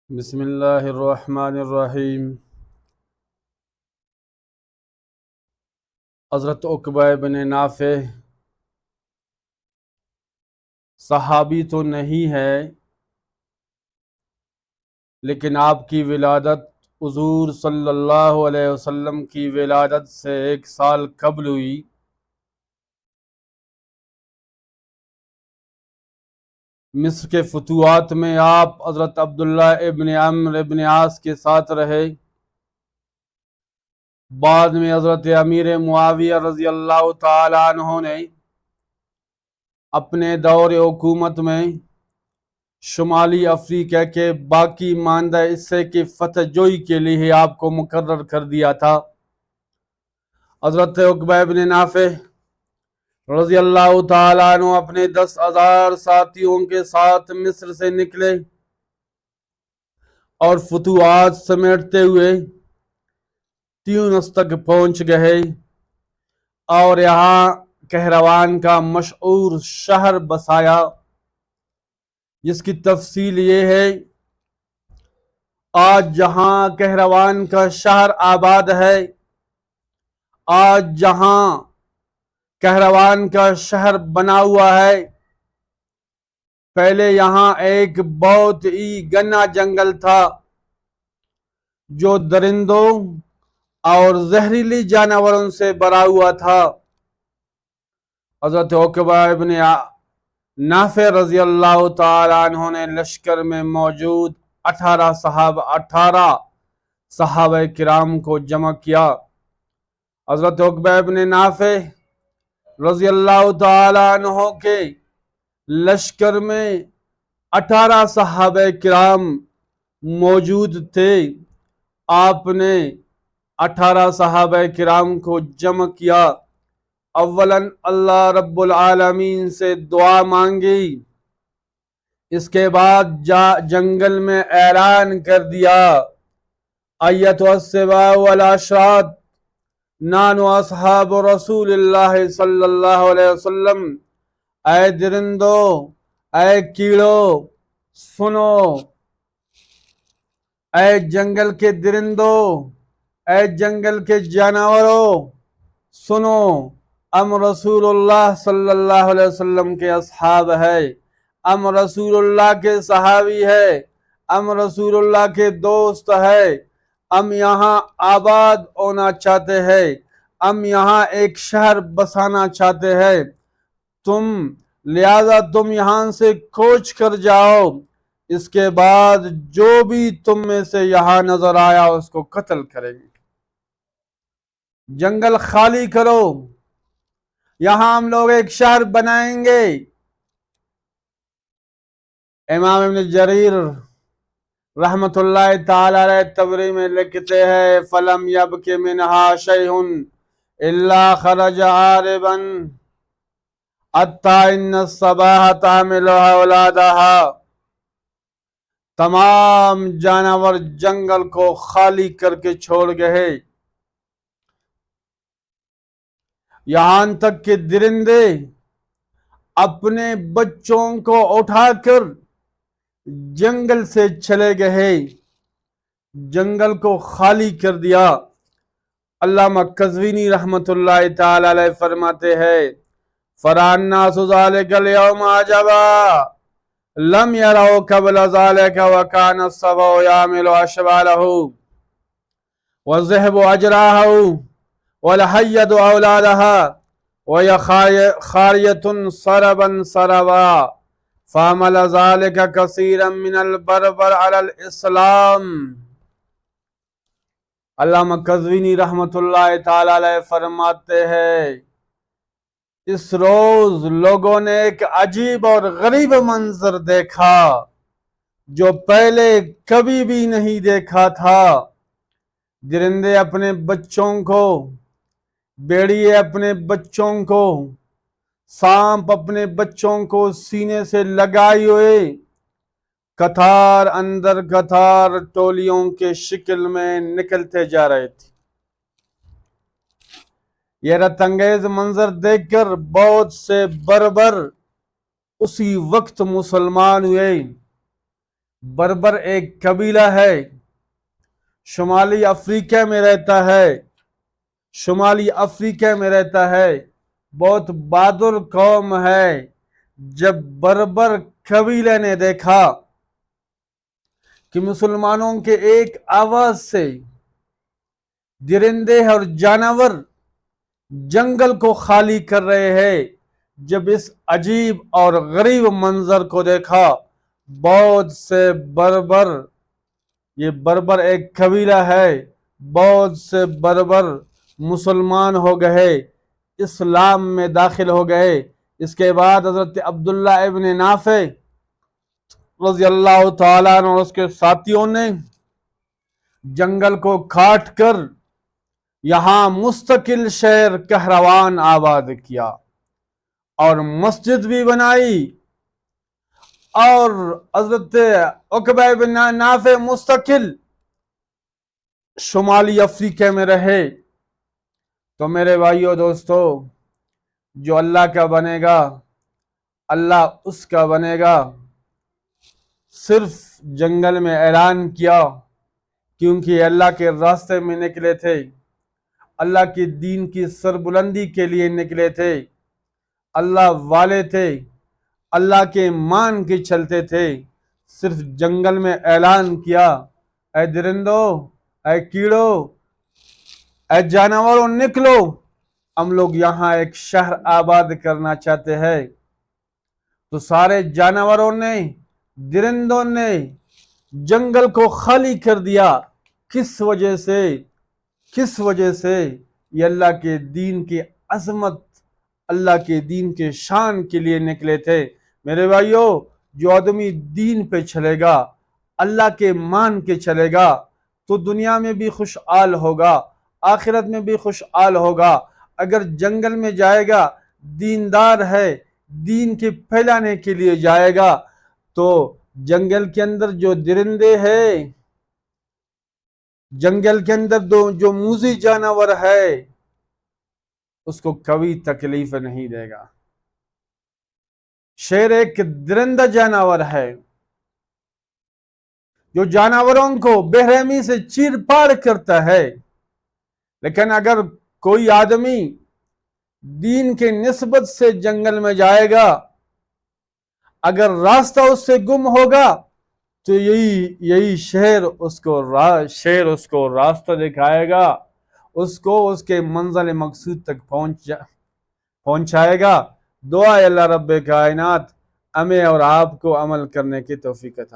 بسم اللہ الرحمن الرحیم۔ حضرت عقبہ بن نافع صحابی تو نہیں ہے، لیکن آپ کی ولادت حضور صلی اللہ علیہ وسلم کی ولادت سے 1 سال قبل ہوئی۔ مصر کے فتوحات میں آپ حضرت عبداللہ ابن عمرو ابن عاص کے ساتھ رہے۔ بعد میں حضرت امیر معاویہ رضی اللہ تعالی عنہ نے اپنے دور حکومت میں شمالی افریقہ کے باقی ماندہ حصے کی فتح جوئی کے لیے آپ کو مقرر کر دیا تھا۔ حضرت عقبہ بن نافع رضی اللہ تعالیٰ عنہ اپنے 10,000 ساتھیوں کے ساتھ مصر سے نکلے اور فتوحات سمیٹتے ہوئے تیونس تک پہنچ گئے اور یہاں کہروان کا مشہور شہر بسایا، جس کی تفصیل یہ ہے آج جہاں کہروان کا شہر آباد ہے، آج جہاں کہروان کا شہر بنا ہوا ہے، پہلے یہاں ایک بہت ہی گھنا جنگل تھا جو درندوں اور زہریلی جانوروں سے بھرا ہوا تھا۔ حضرت عقبہ ابن نافع رضی اللہ تعالیٰ عنہ نے لشکر میں موجود 18 صحابہ کرام کو جمع کیا۔ حضرت عقبہ ابن نافع رضی اللہ تعالیٰ عنہ کے لشکر میں 18 صحابہ کرام موجود تھے۔ آپ نے 18 صحابہ کرام کو جمع کیا، اولاً اللہ رب العالمین سے دعا مانگی، اس کے بعد جنگل میں اعلان کر دیا ایتھا السباع والعشرات نانو اصحاب رسول اللہ صلی اللہ علیہ وسلم، اے درندو، اے کیڑو سنو، اے جنگل کے درندو، اے جنگل کے جانوروں سنو، ہم رسول اللہ صلی اللہ علیہ وسلم کے اصحاب ہے، ہم رسول اللہ کے صحابی ہے، ہم رسول اللہ کے دوست ہے، ہم یہاں آباد ہونا چاہتے ہیں، ہم یہاں ایک شہر بسانا چاہتے ہیں، لہذا تم یہاں سے کوچ کر جاؤ، اس کے بعد جو بھی تم میں سے یہاں نظر آیا اس کو قتل کریں گے، جنگل خالی کرو، یہاں ہم لوگ ایک شہر بنائیں گے۔ امام ابن جریر رحمت اللہ تعالی علیہ تبری میں لکھتے ہیں فَلَمْ يَبْكِ مِنْهَا شَيْءٌ إِلَّا خَرَجَ عَارِبًا حَتَّى إِنَّ الصَّبَاحَ تَحْمِلُ أَوْلَادَهَا، تمام جانور جنگل کو خالی کر کے چھوڑ گئے، یہاں تک کہ درندے اپنے بچوں کو اٹھا کر جنگل سے چلے گئے، جنگل کو خالی کر دیا۔ علامہ قزوینی رحمت اللہ تعالی علیہ فرماتے ہیں فَرَأَى النَّاسُ ذَلِكَ الْيَوْمَ عَجَبًا لَمْ يَرَوْا قَبْلَ ذَلِكَ وَكَانَ السَّبْعُ يَحْمِلُ أَشْبَالَهُ وَالذِّئْبُ أَجْرَاهُ وَالْحَيَّةُ أَوْلَادَهَا وَهِيَ خَارِيَةٌ سَرَبًا سَرَبًا فَحَمَلَ ذَلِكَ كَثِيرًا مِنَ الْبَرْبَرِ عَلَى الْإِسْلَامِ۔ علامہ قزوینی رحمت اللہ تعالی علیہ فرماتے ہیں اس روز لوگوں نے ایک عجیب اور غریب منظر دیکھا جو پہلے کبھی بھی نہیں دیکھا تھا۔ درندے اپنے بچوں کو، بیڑیے اپنے بچوں کو، سانپ اپنے بچوں کو سینے سے لگائے ہوئے قطار اندر قطار ٹولیوں کے شکل میں نکلتے جا رہے تھے۔ یہ حیرت انگیز منظر دیکھ کر بہت سے بربر اسی وقت مسلمان ہوئے، بربر ایک قبیلہ ہے، شمالی افریقہ میں رہتا ہے، شمالی افریقہ میں رہتا ہے، بہت بہادر قوم ہے۔ جب بربر قبیلے نے دیکھا کہ مسلمانوں کے ایک آواز سے درندے اور جانور جنگل کو خالی کر رہے ہیں، جب اس عجیب اور غریب منظر کو دیکھا، بہت سے بربر، یہ بربر ایک قبیلہ ہے، بہت سے بربر مسلمان ہو گئے، اسلام میں داخل ہو گئے۔ اس کے بعد حضرت عبداللہ ابن نافع رضی اللہ تعالیٰ عنہ اور اس کے ساتھیوں نے جنگل کو کاٹ کر یہاں مستقل شہر کہروان آباد کیا اور مسجد بھی بنائی، اور حضرت عقبہ بن نافع مستقل شمالی افریقہ میں رہے۔ تو میرے بھائیو دوستو، جو اللہ کا بنے گا اللہ اس کا بنے گا۔ صرف جنگل میں اعلان کیا کیونکہ اللہ کے راستے میں نکلے تھے، اللہ کے دین کی سربلندی کے لیے نکلے تھے، اللہ والے تھے، اللہ کے مان کے چلتے تھے۔ صرف جنگل میں اعلان کیا، اے درندو، اے کیڑو، اے جانوروں نکلو، ہم لوگ یہاں ایک شہر آباد کرنا چاہتے ہیں۔ تو سارے جانوروں نے، درندوں نے جنگل کو خالی کر دیا۔ کس وجہ سے؟ کس وجہ سے؟ یہ اللہ کے دین کی عظمت، اللہ کے دین کے شان کے لیے نکلے تھے۔ میرے بھائیو، جو آدمی دین پہ چلے گا، اللہ کے مان کے چلے گا، تو دنیا میں بھی خوشحال ہوگا، آخرت میں بھی خوشحال ہوگا۔ اگر جنگل میں جائے گا، دیندار ہے، دین کے پھیلانے کے لیے جائے گا، تو جنگل کے اندر جو درندے ہیں، جنگل کے اندر جو موذی جانور ہے، اس کو کبھی تکلیف نہیں دے گا۔ شیر ایک درندہ جانور ہے جو جانوروں کو بے رحمی سے چیر پاڑ کرتا ہے، لیکن اگر کوئی آدمی دین کے نسبت سے جنگل میں جائے گا، اگر راستہ اس سے گم ہوگا تو یہی شیر اس کو راستہ دکھائے گا، اس کو اس کے منزل مقصود تک پہنچائے گا۔ دعا ہے اللہ رب کائنات ہمیں اور آپ کو عمل کرنے کی توفیق عطا